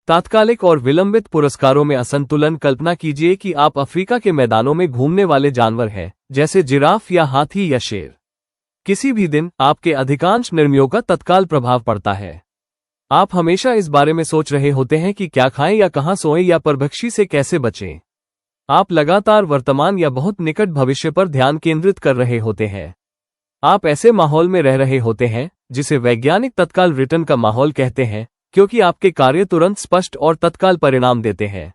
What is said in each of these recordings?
तात्कालिक और विलंबित पुरस्कारों में असंतुलन। कल्पना कीजिए कि आप अफ्रीका के मैदानों में घूमने वाले जानवर हैं, जैसे जिराफ या हाथी या शेर। किसी भी दिन आपके अधिकांश निर्णयों का तत्काल प्रभाव पड़ता है। आप हमेशा इस बारे में सोच रहे होते हैं कि क्या खाएं या कहां सोएं या परभक्षी से कैसे बचें। आप लगातार वर्तमान या बहुत निकट भविष्य पर ध्यान केंद्रित कर रहे होते हैं। आप ऐसे माहौल में रह रहे होते हैं जिसे वैज्ञानिक तत्काल रिटर्न का माहौल कहते हैं, क्योंकि आपके कार्य तुरंत स्पष्ट और तत्काल परिणाम देते हैं।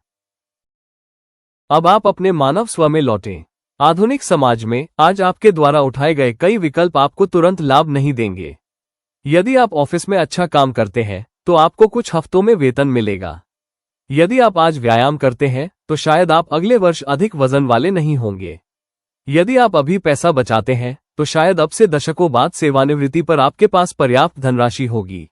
अब आप अपने मानव स्व में लौटें। आधुनिक समाज में आज आपके द्वारा उठाए गए कई विकल्प आपको तुरंत लाभ नहीं देंगे। यदि आप ऑफिस में अच्छा काम करते हैं तो आपको कुछ हफ्तों में वेतन मिलेगा। यदि आप आज व्यायाम करते हैं तो शायद आप अगले वर्ष अधिक वजन वाले नहीं होंगे। यदि आप अभी पैसा बचाते हैं तो शायद अब से दशकों बाद सेवानिवृत्ति पर आपके पास पर्याप्त धनराशि होगी।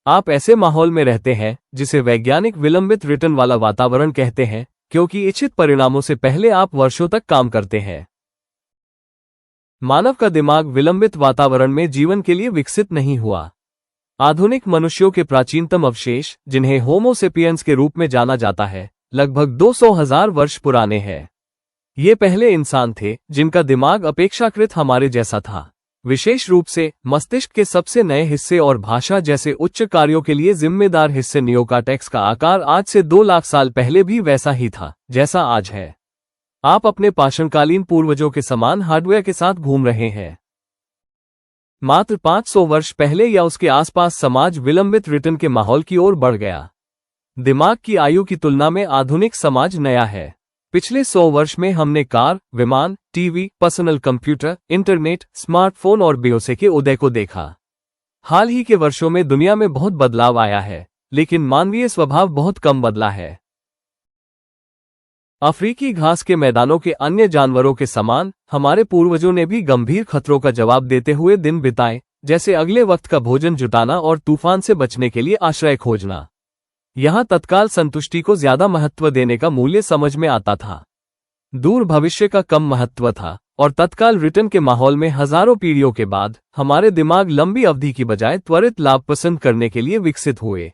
आप ऐसे माहौल में रहते हैं जिसे वैज्ञानिक विलंबित रिटर्न वाला वातावरण कहते हैं, क्योंकि इच्छित परिणामों से पहले आप वर्षों तक काम करते हैं। मानव का दिमाग विलंबित वातावरण में जीवन के लिए विकसित नहीं हुआ। आधुनिक मनुष्यों के प्राचीनतम अवशेष, जिन्हें होमो सेपियंस के रूप में जाना जाता है, लगभग 200,000 वर्ष पुराने हैं। ये पहले इंसान थे जिनका दिमाग अपेक्षाकृत हमारे जैसा था। विशेष रूप से मस्तिष्क के सबसे नए हिस्से और भाषा जैसे उच्च कार्यों के लिए जिम्मेदार हिस्से। नियोकॉर्टेक्स का आकार आज से 2 लाख साल पहले भी वैसा ही था जैसा आज है। आप अपने पाषाणकालीन पूर्वजों के समान हार्डवेयर के साथ घूम रहे हैं। मात्र 500 वर्ष पहले या उसके आसपास समाज विलंबित रिटर्न के माहौल की ओर बढ़ गया। दिमाग की आयु की तुलना में आधुनिक समाज नया है। पिछले 100 वर्ष में हमने कार, विमान, TV, personal computer, internet, smartphone और बीओसे के उदय को देखा। हाल ही के वर्षों में दुनिया में बहुत बदलाव आया है, लेकिन मानवीय स्वभाव बहुत कम बदला है। अफ्रीकी घास के मैदानों के अन्य जानवरों के समान हमारे पूर्वजों ने भी गंभीर खतरों का जवाब देते हुए दिन बिताए, जैसे अगले वक्त का भोजन जुटाना और तूफान से बचने के लिए आश्रय खोजना। यहां तत्काल संतुष्टि को ज्यादा महत्व देने का मूल्य समझ में आता था। दूर भविष्य का कम महत्व था, और तत्काल रिटर्न के माहौल में हजारों पीढ़ियों के बाद हमारे दिमाग लंबी अवधि की बजाय त्वरित लाभ पसंद करने के लिए विकसित हुए।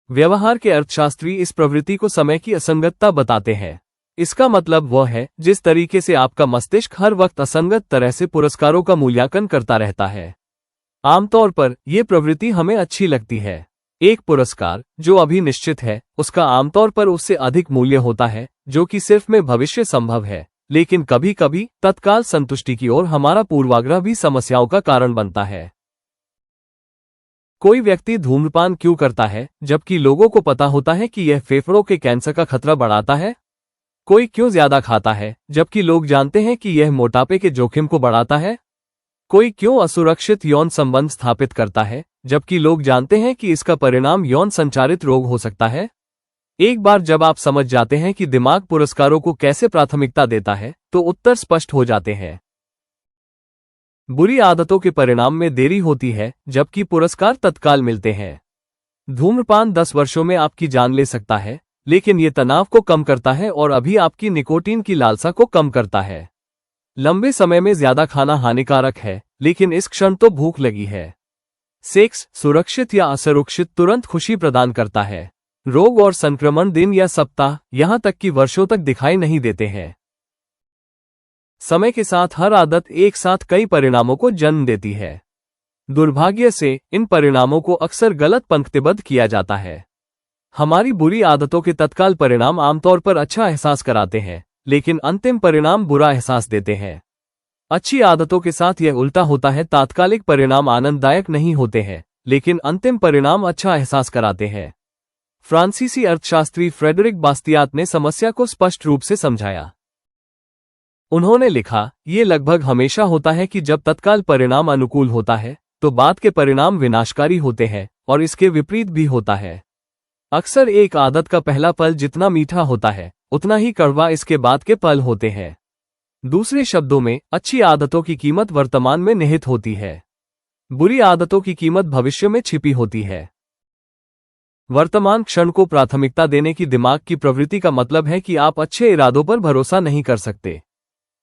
व्यवहार के अर्थशास्त्री इस प्रवृत्ति को समय की असंगतता बताते हैं। इसका मतलब वह है जिस तरीके से आपका मस्तिष्क हर वक्त असंगत तरह से पुरस्कारों का मूल्यांकन करता रहता है। आमतौर पर यह प्रवृत्ति हमें अच्छी लगती है। एक पुरस्कार जो अभी निश्चित है, उसका आमतौर पर उससे अधिक मूल्य होता है जो कि सिर्फ में भविष्य संभव है, लेकिन कभी कभी तत्काल संतुष्टि की ओर हमारा पूर्वाग्रह भी समस्याओं का कारण बनता है। कोई व्यक्ति धूम्रपान क्यों करता है जबकि लोगों को पता होता है कि यह फेफड़ों के कैंसर का खतरा बढ़ाता है? कोई क्यों ज्यादा खाता है जबकि लोग जानते हैं कि यह मोटापे के जोखिम को बढ़ाता है? कोई क्यों असुरक्षित यौन संबंध स्थापित करता है जबकि लोग जानते हैं कि इसका परिणाम यौन संचारित रोग हो सकता है? एक बार जब आप समझ जाते हैं कि दिमाग पुरस्कारों को कैसे प्राथमिकता देता है, तो उत्तर स्पष्ट हो जाते हैं। बुरी आदतों के परिणाम में देरी होती है जबकि पुरस्कार तत्काल मिलते हैं। धूम्रपान 10 वर्षों में आपकी जान ले सकता है, लेकिन ये तनाव को कम करता है और अभी आपकी निकोटीन की लालसा को कम करता है। लंबे समय में ज्यादा खाना हानिकारक है, लेकिन इस क्षण तो भूख लगी है। सेक्स, सुरक्षित या असुरक्षित, तुरंत खुशी प्रदान करता है। रोग और संक्रमण दिन या सप्ताह, यहां तक कि वर्षों तक दिखाई नहीं देते हैं। समय के साथ हर आदत एक साथ कई परिणामों को जन्म देती है। दुर्भाग्य से इन परिणामों को अक्सर गलत पंक्तिबद्ध किया जाता है। हमारी बुरी आदतों के तत्काल परिणाम आमतौर पर अच्छा एहसास कराते हैं, लेकिन अंतिम परिणाम बुरा एहसास देते हैं। अच्छी आदतों के साथ यह उल्टा होता है। तात्कालिक परिणाम आनंददायक नहीं होते हैं, लेकिन अंतिम परिणाम अच्छा एहसास कराते हैं। फ्रांसीसी अर्थशास्त्री फ्रेडरिक बास्तियात ने समस्या को स्पष्ट रूप से समझाया। उन्होंने लिखा, ये लगभग हमेशा होता है कि जब तत्काल परिणाम अनुकूल होता है तो बाद के परिणाम विनाशकारी होते हैं, और इसके विपरीत भी होता है। अक्सर एक आदत का पहला पल जितना मीठा होता है, उतना ही कड़वा इसके बाद के पल होते हैं। दूसरे शब्दों में, अच्छी आदतों की कीमत वर्तमान में निहित होती है। बुरी आदतों की कीमत भविष्य में छिपी होती है। वर्तमान क्षण को प्राथमिकता देने की दिमाग की प्रवृत्ति का मतलब है कि आप अच्छे इरादों पर भरोसा नहीं कर सकते।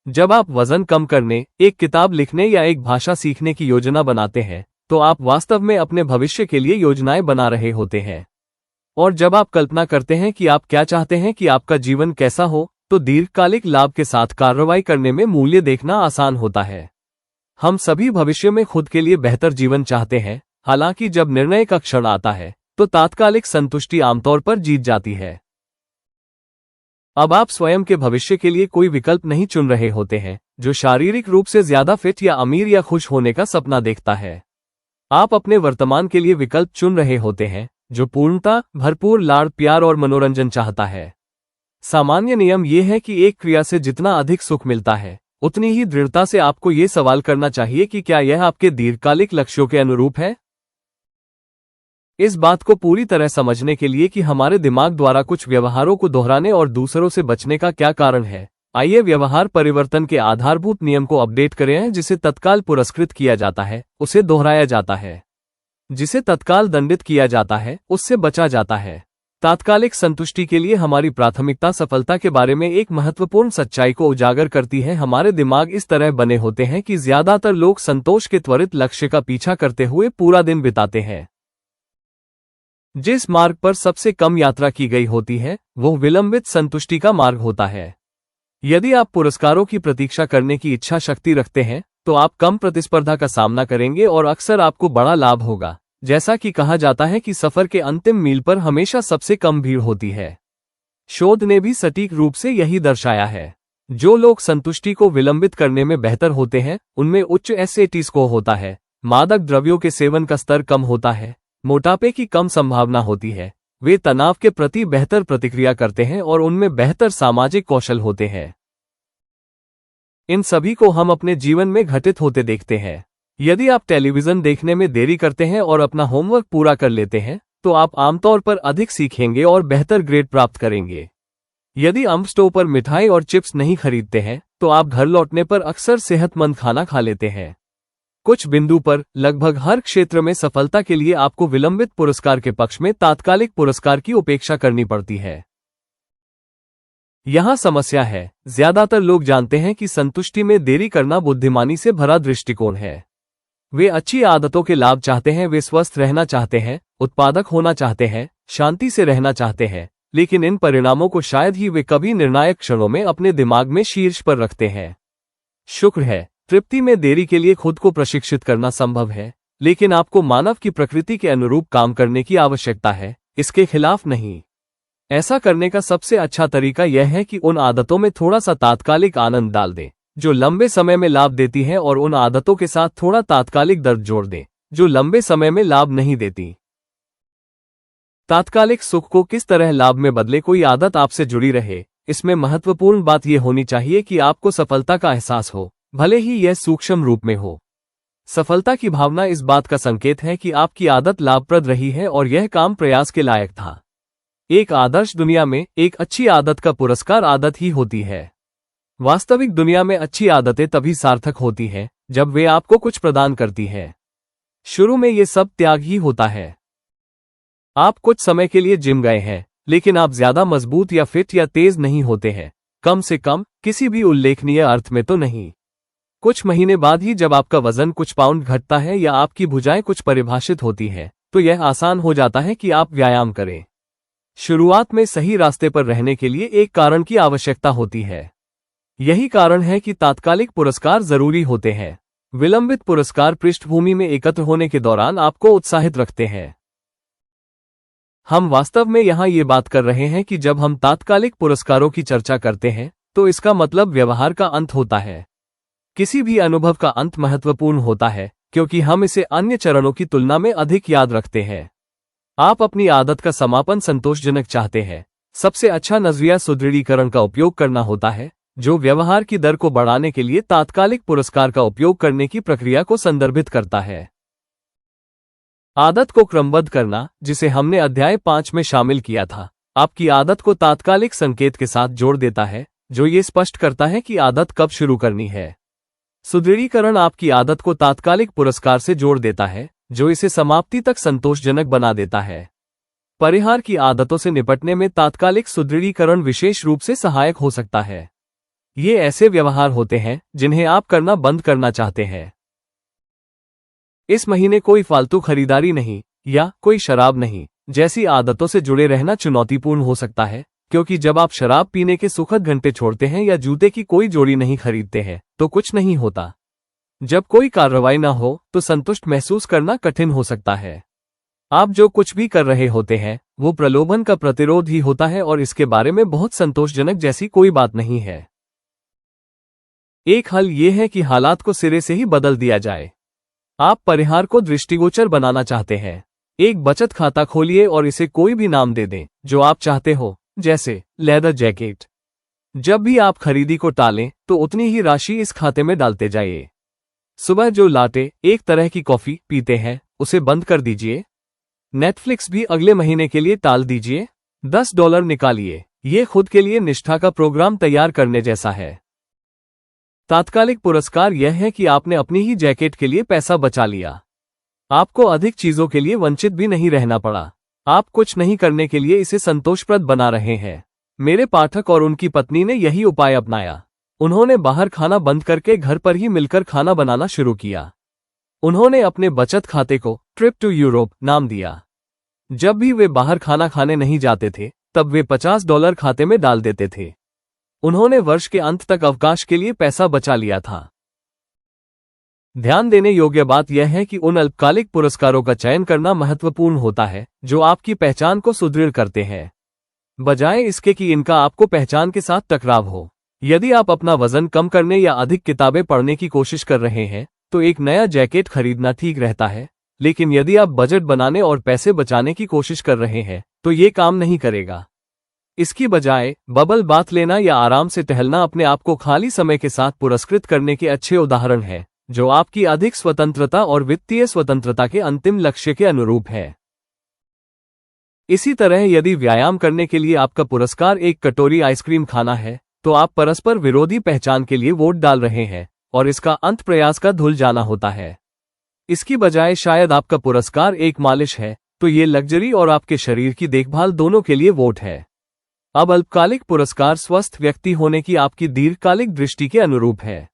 जब आप वजन कम करने, एक किताब लिखने या एक भाषा सीखने की योजना बनाते हैं, तो आप वास्तव में अपने भविष्य के लिए योजनाएं बना रहे होते हैं। और जब आप कल्पना करते हैं कि आप क्या चाहते हैं कि आपका जीवन कैसा हो, तो दीर्घकालिक लाभ के साथ कार्रवाई करने में मूल्य देखना आसान होता है। हम सभी भविष्य में खुद के लिए बेहतर जीवन चाहते हैं, हालांकि जब निर्णय का क्षण आता है तो तात्कालिक संतुष्टि आमतौर पर जीत जाती है। अब आप स्वयं के भविष्य के लिए कोई विकल्प नहीं चुन रहे होते हैं जो शारीरिक रूप से ज्यादा फिट या अमीर या खुश होने का सपना देखता है। आप अपने वर्तमान के लिए विकल्प चुन रहे होते हैं जो पूर्णता, भरपूर लाड़, प्यार और मनोरंजन चाहता है। सामान्य नियम यह है कि एक क्रिया से जितना अधिक सुख मिलता है, उतनी ही दृढ़ता से आपको ये सवाल करना चाहिए कि क्या यह आपके दीर्घकालिक लक्ष्यों के अनुरूप है। इस बात को पूरी तरह समझने के लिए कि हमारे दिमाग द्वारा कुछ व्यवहारों को दोहराने और दूसरों से बचने का क्या कारण है, आइए व्यवहार परिवर्तन के आधारभूत नियम को अपडेट करें। जिसे तत्काल पुरस्कृत किया जाता है उसे दोहराया जाता है, जिसे तत्काल दंडित किया जाता है उससे बचा जाता है। तात्कालिक संतुष्टि के लिए हमारी प्राथमिकता सफलता के बारे में एक महत्वपूर्ण सच्चाई को उजागर करती है। हमारे दिमाग इस तरह बने होते हैं कि ज्यादातर लोग संतोष के त्वरित लक्ष्य का पीछा करते हुए पूरा दिन बिताते हैं। जिस मार्ग पर सबसे कम यात्रा की गई होती है वो विलंबित संतुष्टि का मार्ग होता है। यदि आप पुरस्कारों की प्रतीक्षा करने की इच्छा शक्ति रखते हैं तो आप कम प्रतिस्पर्धा का सामना करेंगे और अक्सर आपको बड़ा लाभ होगा। जैसा कि कहा जाता है कि सफर के अंतिम मील पर हमेशा सबसे कम भीड़ होती है। शोध ने भी सटीक रूप से यही दर्शाया है। जो लोग संतुष्टि को विलंबित करने में बेहतर होते हैं उनमें उच्च SAT स्कोर होता है, मादक द्रव्यों के सेवन का स्तर कम होता है, मोटापे की कम संभावना होती है, वे तनाव के प्रति बेहतर प्रतिक्रिया करते हैं और उनमें बेहतर सामाजिक कौशल होते हैं। इन सभी को हम अपने जीवन में घटित होते देखते हैं। यदि आप टेलीविजन देखने में देरी करते हैं और अपना होमवर्क पूरा कर लेते हैं तो आप आमतौर पर अधिक सीखेंगे और बेहतर ग्रेड प्राप्त करेंगे। यदि आप स्टोव पर मिठाई और चिप्स नहीं खरीदते हैं तो आप घर लौटने पर अक्सर सेहतमंद खाना खा लेते हैं। कुछ बिंदु पर लगभग हर क्षेत्र में सफलता के लिए आपको विलंबित पुरस्कार के पक्ष में तात्कालिक पुरस्कार की उपेक्षा करनी पड़ती है। यहां समस्या है, ज्यादातर लोग जानते हैं कि संतुष्टि में देरी करना बुद्धिमानी से भरा दृष्टिकोण है। वे अच्छी आदतों के लाभ चाहते हैं, वे स्वस्थ रहना चाहते हैं, उत्पादक होना चाहते हैं, शांति से रहना चाहते हैं, लेकिन इन परिणामों को शायद ही वे कभी निर्णायक क्षणों में अपने दिमाग में शीर्ष पर रखते हैं। शुक्र है, तृप्ति में देरी के लिए खुद को प्रशिक्षित करना संभव है, लेकिन आपको मानव की प्रकृति के अनुरूप काम करने की आवश्यकता है, इसके खिलाफ नहीं। ऐसा करने का सबसे अच्छा तरीका यह है कि उन आदतों में थोड़ा सा तात्कालिक आनंद डाल दें जो लंबे समय में लाभ देती हैं और उन आदतों के साथ थोड़ा तात्कालिक दर्द जोड़ दें जो लंबे समय में लाभ नहीं देती। तात्कालिक सुख को किस तरह लाभ में बदले कोई आदत आपसे जुड़ी रहे, इसमें महत्वपूर्ण बात यह होनी चाहिए कि आपको सफलता का एहसास हो, भले ही यह सूक्ष्म रूप में हो। सफलता की भावना इस बात का संकेत है कि आपकी आदत लाभप्रद रही है और यह काम प्रयास के लायक था। एक आदर्श दुनिया में एक अच्छी आदत का पुरस्कार आदत ही होती है। वास्तविक दुनिया में अच्छी आदतें तभी सार्थक होती हैं जब वे आपको कुछ प्रदान करती हैं। शुरू में ये सब त्याग ही होता है। आप कुछ समय के लिए जिम गए हैं, लेकिन आप ज्यादा मजबूत या फिट या तेज नहीं होते हैं, कम से कम किसी भी उल्लेखनीय अर्थ में तो नहीं। कुछ महीने बाद ही जब आपका वजन कुछ पाउंड घटता है या आपकी भुजाएं कुछ परिभाषित होती हैं, तो यह आसान हो जाता है कि आप व्यायाम करें। शुरुआत में सही रास्ते पर रहने के लिए एक कारण की आवश्यकता होती है। यही कारण है कि तात्कालिक पुरस्कार जरूरी होते हैं। विलंबित पुरस्कार पृष्ठभूमि में एकत्र होने के दौरान आपको उत्साहित रखते हैं। हम वास्तव में यहां ये बात कर रहे हैं कि जब हम तात्कालिक पुरस्कारों की चर्चा करते हैं तो इसका मतलब व्यवहार का अंत होता है। किसी भी अनुभव का अंत महत्वपूर्ण होता है क्योंकि हम इसे अन्य चरणों की तुलना में अधिक याद रखते हैं। आप अपनी आदत का समापन संतोषजनक चाहते हैं। सबसे अच्छा नजरिया सुदृढ़ीकरण का उपयोग करना होता है, जो व्यवहार की दर को बढ़ाने के लिए तात्कालिक पुरस्कार का उपयोग करने की प्रक्रिया को संदर्भित करता है। आदत को क्रमबद्ध करना, जिसे हमने अध्याय 5 में शामिल किया था, आपकी आदत को तात्कालिक संकेत के साथ जोड़ देता है, जो ये स्पष्ट करता है कि आदत कब शुरू करनी है। सुदृढ़ीकरण आपकी आदत को तात्कालिक पुरस्कार से जोड़ देता है, जो इसे समाप्ति तक संतोषजनक बना देता है। परिहार की आदतों से निपटने में तात्कालिक सुदृढ़ीकरण विशेष रूप से सहायक हो सकता है। ये ऐसे व्यवहार होते हैं जिन्हें आप करना बंद करना चाहते हैं। इस महीने कोई फालतू खरीदारी नहीं, या कोई शराब नहीं, जैसी आदतों से जुड़े रहना चुनौतीपूर्ण हो सकता है, क्योंकि जब आप शराब पीने के सुखद घंटे छोड़ते हैं या जूते की कोई जोड़ी नहीं खरीदते हैं तो कुछ नहीं होता। जब कोई कार्रवाई ना हो तो संतुष्ट महसूस करना कठिन हो सकता है। आप जो कुछ भी कर रहे होते हैं वो प्रलोभन का प्रतिरोध ही होता है और इसके बारे में बहुत संतोषजनक जैसी कोई बात नहीं है। एक हल ये है कि हालात को सिरे से ही बदल दिया जाए। आप परिहार को दृष्टिगोचर बनाना चाहते हैं। एक बचत खाता खोलिए और इसे कोई भी नाम दे दें जो आप चाहते हो, जैसे लेदर जैकेट। जब भी आप खरीदी को टालें तो उतनी ही राशि इस खाते में डालते जाइए। सुबह जो लाटे एक तरह की कॉफी पीते हैं उसे बंद कर दीजिए। नेटफ्लिक्स भी अगले महीने के लिए टाल दीजिए। $10 निकालिए। ये खुद के लिए निष्ठा का प्रोग्राम तैयार करने जैसा है। तात्कालिक पुरस्कार यह है कि आपने अपनी ही जैकेट के लिए पैसा बचा लिया। आपको अधिक चीजों के लिए वंचित भी नहीं रहना पड़ा। आप कुछ नहीं करने के लिए इसे संतोषप्रद बना रहे हैं। मेरे पाठक और उनकी पत्नी ने यही उपाय अपनाया। उन्होंने बाहर खाना बंद करके घर पर ही मिलकर खाना बनाना शुरू किया। उन्होंने अपने बचत खाते को ट्रिप टू यूरोप नाम दिया। जब भी वे बाहर खाना खाने नहीं जाते थे तब वे $50 खाते में डाल देते थे। उन्होंने वर्ष के अंत तक अवकाश के लिए पैसा बचा लिया था। ध्यान देने योग्य बात यह है कि उन अल्पकालिक पुरस्कारों का चयन करना महत्वपूर्ण होता है जो आपकी पहचान को सुदृढ़ करते हैं, बजाय इसके कि इनका आपको पहचान के साथ टकराव हो। यदि आप अपना वजन कम करने या अधिक किताबें पढ़ने की कोशिश कर रहे हैं तो एक नया जैकेट खरीदना ठीक रहता है, लेकिन यदि आप बजट बनाने और पैसे बचाने की कोशिश कर रहे हैं तो ये काम नहीं करेगा। इसकी बजाय बबल बाथ लेना या आराम से टहलना अपने आप को खाली समय के साथ पुरस्कृत करने के अच्छे उदाहरण हैं, जो आपकी अधिक स्वतंत्रता और वित्तीय स्वतंत्रता के अंतिम लक्ष्य के अनुरूप है। इसी तरह यदि व्यायाम करने के लिए आपका पुरस्कार एक कटोरी आइसक्रीम खाना है तो आप परस्पर विरोधी पहचान के लिए वोट डाल रहे हैं और इसका अंत प्रयास का धुल जाना होता है। इसकी बजाय शायद आपका पुरस्कार एक मालिश है तो ये लग्जरी और आपके शरीर की देखभाल दोनों के लिए वोट है। अब अल्पकालिक पुरस्कार स्वस्थ व्यक्ति होने की आपकी दीर्घकालिक दृष्टि के अनुरूप है।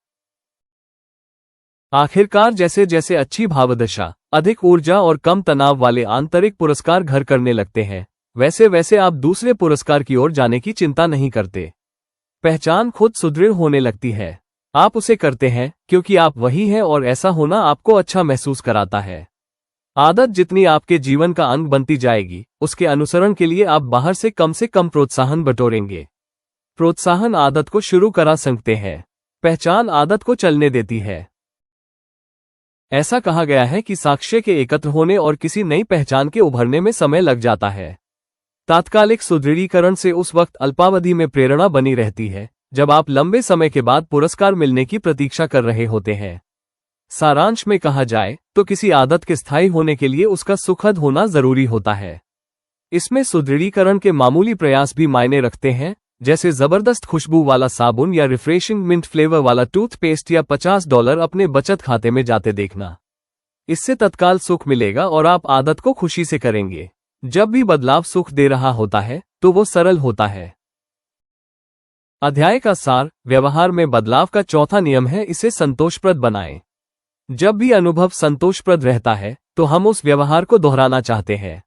आखिरकार जैसे जैसे अच्छी भावदशा, अधिक ऊर्जा और कम तनाव वाले आंतरिक पुरस्कार घर करने लगते हैं, वैसे वैसे आप दूसरे पुरस्कार की ओर जाने की चिंता नहीं करते। पहचान खुद सुदृढ़ होने लगती है। आप उसे करते हैं क्योंकि आप वही हैं और ऐसा होना आपको अच्छा महसूस कराता है। आदत जितनी आपके जीवन का अंग बनती जाएगी उसके अनुसरण के लिए आप बाहर से कम प्रोत्साहन बटोरेंगे। प्रोत्साहन आदत को शुरू करा सकते हैं, पहचान आदत को चलने देती है। ऐसा कहा गया है कि साक्ष्य के एकत्र होने और किसी नई पहचान के उभरने में समय लग जाता है। तात्कालिक सुदृढ़ीकरण से उस वक्त अल्पावधि में प्रेरणा बनी रहती है जब आप लंबे समय के बाद पुरस्कार मिलने की प्रतीक्षा कर रहे होते हैं। सारांश में कहा जाए तो किसी आदत के स्थायी होने के लिए उसका सुखद होना जरूरी होता है। इसमें सुदृढ़ीकरण के मामूली प्रयास भी मायने रखते हैं, जैसे जबरदस्त खुशबू वाला साबुन या रिफ्रेशिंग मिंट फ्लेवर वाला टूथपेस्ट या $50 अपने बचत खाते में जाते देखना। इससे तत्काल सुख मिलेगा और आप आदत को खुशी से करेंगे। जब भी बदलाव सुख दे रहा होता है तो वो सरल होता है। अध्याय का सार, व्यवहार में बदलाव का चौथा नियम है, इसे संतोषप्रद बनाएं। जब भी अनुभव संतोषप्रद रहता है तो हम उस व्यवहार को दोहराना चाहते हैं।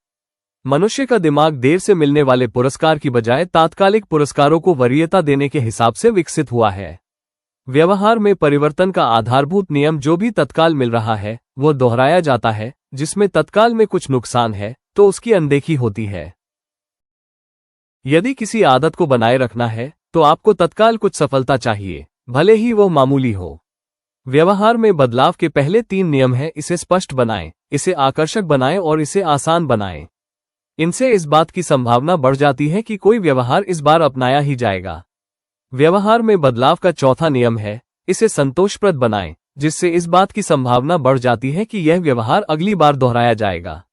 मनुष्य का दिमाग देर से मिलने वाले पुरस्कार की बजाय तात्कालिक पुरस्कारों को वरीयता देने के हिसाब से विकसित हुआ है। व्यवहार में परिवर्तन का आधारभूत नियम जो भी तत्काल मिल रहा है वो दोहराया जाता है। जिसमें तत्काल में कुछ नुकसान है तो उसकी अनदेखी होती है। यदि किसी आदत को बनाए रखना है तो आपको तत्काल कुछ सफलता चाहिए, भले ही वो मामूली हो। व्यवहार में बदलाव के पहले 3 नियम हैं, इसे स्पष्ट बनाएं, इसे आकर्षक बनाएं और इसे आसान बनाएं। इनसे इस बात की संभावना बढ़ जाती है कि कोई व्यवहार इस बार अपनाया ही जाएगा। व्यवहार में बदलाव का चौथा नियम है, इसे संतोषप्रद बनाएं, जिससे इस बात की संभावना बढ़ जाती है कि यह व्यवहार अगली बार दोहराया जाएगा।